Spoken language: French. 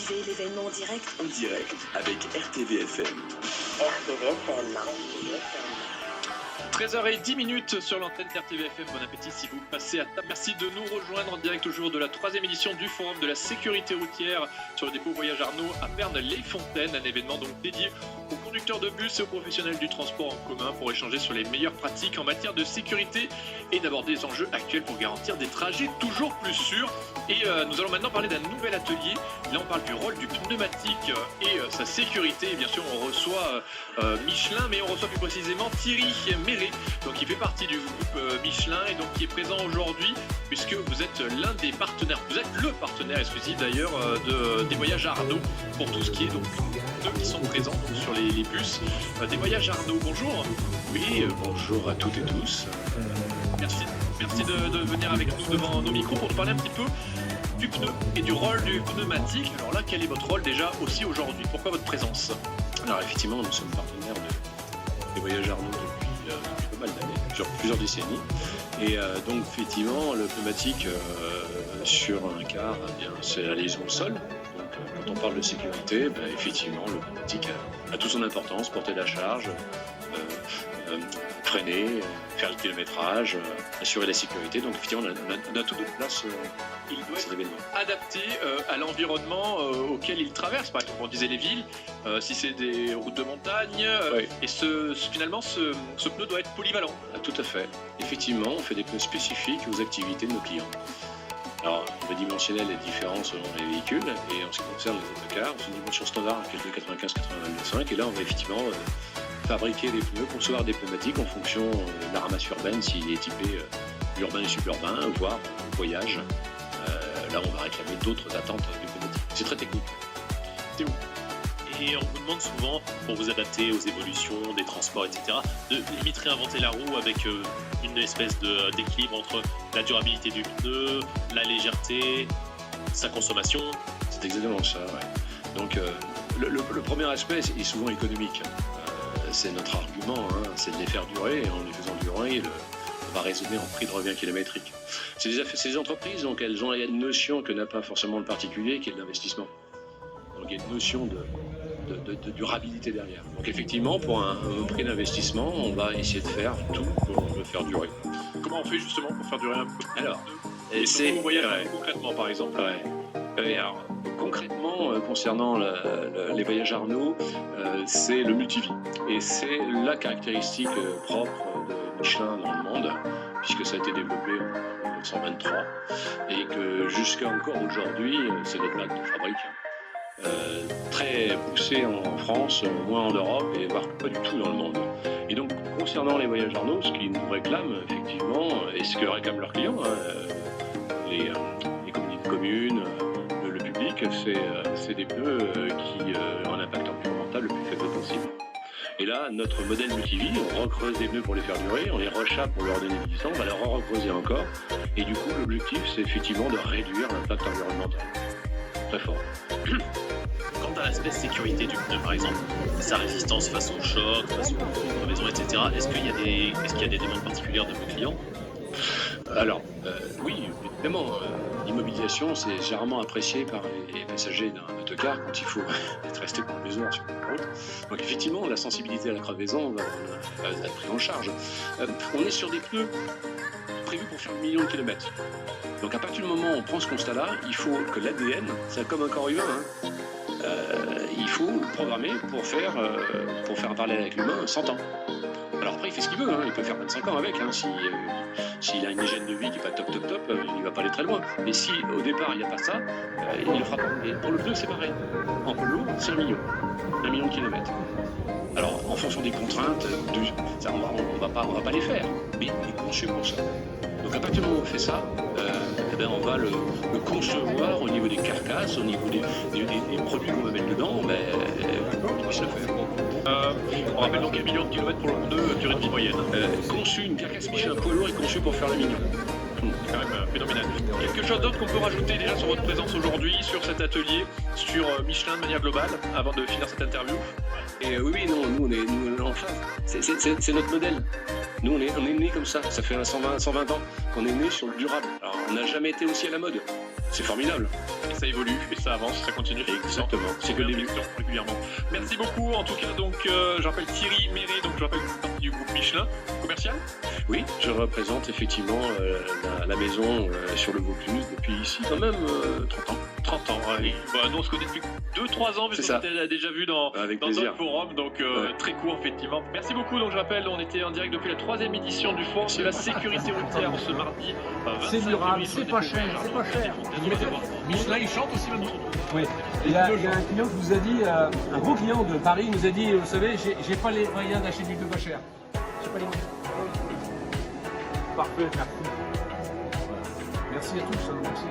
Vivez l'événement en direct. En direct avec RTVFM. RTVFM. 13h10 sur l'antenne d'RTVFM. Bon appétit si vous passez à table. Merci de nous rejoindre en direct au jour de la 3e édition du Forum de la sécurité routière sur le dépôt Voyage Arnaud à Pernes-les-Fontaines. Un événement donc dédié aux conducteurs de bus et aux professionnels du transport en commun pour échanger sur les meilleures pratiques en matière de sécurité et d'aborder les enjeux actuels pour garantir des trajets toujours plus sûrs. Et nous allons maintenant parler d'un nouvel atelier. Là on parle du rôle du pneumatique et sa sécurité. Et bien sûr on reçoit Michelin, mais on reçoit plus précisément Thierry Méret. Donc il fait partie du groupe Michelin et donc qui est présent aujourd'hui puisque vous êtes l'un des partenaires, vous êtes le partenaire exclusif d'ailleurs des Voyages Arnaud pour tout ce qui est donc ceux qui sont présents donc, sur les bus des Voyages Arnaud. Bonjour. Oui, bonjour à toutes et tous. Merci de venir avec nous devant nos micros pour nous parler un petit peu du pneu et du rôle du pneumatique. Alors là, quel est votre rôle déjà aussi aujourd'hui? Pourquoi votre présence? Alors effectivement, nous sommes partenaires des Voyages Arnaud depuis pas mal d'années, plusieurs décennies. Et donc effectivement, le pneumatique sur un car, eh bien, c'est la liaison au sol. Donc quand on parle de sécurité, effectivement, le pneumatique a toute son importance, porter la charge, freiner, faire le kilométrage, assurer la sécurité. Donc effectivement, on a tout de place. Il doit être adapté à l'environnement auquel il traverse. Par exemple, on disait les villes, si c'est des routes de montagne, Oui. et finalement, ce pneu doit être polyvalent. Ah, tout à fait. Effectivement, on fait des pneus spécifiques aux activités de nos clients. Alors, le dimensionnel est différent selon les véhicules, et en ce qui concerne les autocars, c'est une dimension standard qui est de 95-82,5, et là, on va effectivement fabriquer des pneus, concevoir des pneumatiques en fonction de la ramasse urbaine, s'il est typé urbain et suburbain, voire voyage. Là, on va réclamer d'autres attentes du pneumatique. C'est très technique. Théo. Et on vous demande souvent, pour vous adapter aux évolutions des transports, etc., de limite réinventer la roue avec une espèce d'équilibre entre la durabilité du pneu, la légèreté, sa consommation. C'est exactement ça, ouais. Donc, le premier aspect est souvent économique. C'est notre argument, hein, c'est de les faire durer, et en les faisant durer, on va raisonner en prix de revient kilométrique. C'est des entreprises, donc elles ont une notion que n'a pas forcément le particulier, qui est de l'investissement. Donc il y a une notion de durabilité derrière. Donc effectivement, pour un prix d'investissement, on va essayer de faire tout pour le faire durer. Comment on fait justement pour faire durer un peu? Alors, et c'est vous voyez concrètement par exemple. Ouais. Alors, concrètement, concernant les Voyages Arnaud, c'est le multivie. Et c'est la caractéristique propre de Michelin dans le monde, puisque ça a été développé en 1923, et que jusqu'à encore aujourd'hui, c'est notre marque de fabrique. Très poussé en France, moins en Europe, et voire pas du tout dans le monde. Et donc, concernant les Voyages Arnaud, ce qu'ils nous réclament, effectivement, et ce que réclament leurs clients, les communautés de communes, le public, c'est des pneus qui ont un impact environnemental le plus faible possible. Et là, notre modèle multivie, on recreuse des pneus pour les faire durer, on les rechappe pour leur donner du sang, on va leur recreuser encore. Et du coup, l'objectif, c'est effectivement de réduire l'impact environnemental. Très fort. Quant à l'aspect sécurité du pneu, par exemple, sa résistance face au choc, face aux crevaisons, etc., est-ce qu'il y a des demandes particulières de vos clients? Alors, oui, évidemment, l'immobilisation, c'est généralement apprécié par les passagers d'un autocar quand il faut être resté dans la maison sur la route. Donc effectivement, la sensibilité à la crevaison va être prise en charge. On est sur des pneus prévus pour faire 1 million de kilomètres. Donc à partir du moment où on prend ce constat-là, il faut que l'ADN, c'est comme un corps humain, hein, il faut le programmer pour faire un parallèle avec l'humain 100 ans. Alors après, il fait ce qu'il veut, hein. Il peut faire 25 ans avec, hein. S'il a une hygiène de vie qui n'est pas top, il va pas aller très loin. Mais si au départ il n'y a pas ça, il ne le fera pas. Et pour le pneu, c'est pareil. En polo, c'est 1 million. 1 million de kilomètres. Alors, en fonction des contraintes, on va pas les faire, mais il est conçu pour ça. Donc à partir du moment où on fait ça, on va le concevoir au niveau des carcasses, au niveau des produits qu'on va mettre dedans, on puisse le faire. On rappelle donc 1 million de kilomètres pour le pneu, durée de vie moyenne. Une carcasse Michelin poids lourd est conçue pour faire le million. C'est quand même phénoménal. Quelque chose d'autre qu'on peut rajouter déjà sur votre présence aujourd'hui, sur cet atelier, sur Michelin de manière globale, avant de finir cette interview? Et oui, non, nous on est en face. C'est notre modèle. Nous, on est né comme ça. Ça fait 120 ans qu'on est né sur le durable. Alors, on n'a jamais été aussi à la mode. C'est formidable. Et ça évolue, et ça avance, ça continue. Exactement. C'est que le début. Régulièrement. Merci beaucoup. En tout cas, donc, je rappelle Thierry Méret, donc je rappelle que vous faites partie du groupe Michelin commercial. Oui, je représente effectivement la maison sur le Vaucluse depuis ici quand même 30 ans. 30 ans, ouais. Bah, nous on se connaît depuis 2-3 ans, C'est puisqu'on ça. était déjà vu dans Avec un plaisir. forum, donc Ouais. très court effectivement. Merci beaucoup, donc je rappelle, on était en direct depuis la 3e édition du forum de la sécurité routière ce mardi 25 C'est durable, février. c'est pas cher, c'est pas cher. Michelin, il chante aussi maintenant. Oui. Il y a un client qui nous a dit, un gros client de Paris nous a dit, vous savez, j'ai pas les moyens d'acheter du pas cher. J'ai pas les moyens. Parfait, merci. Voilà. Merci à tous, merci.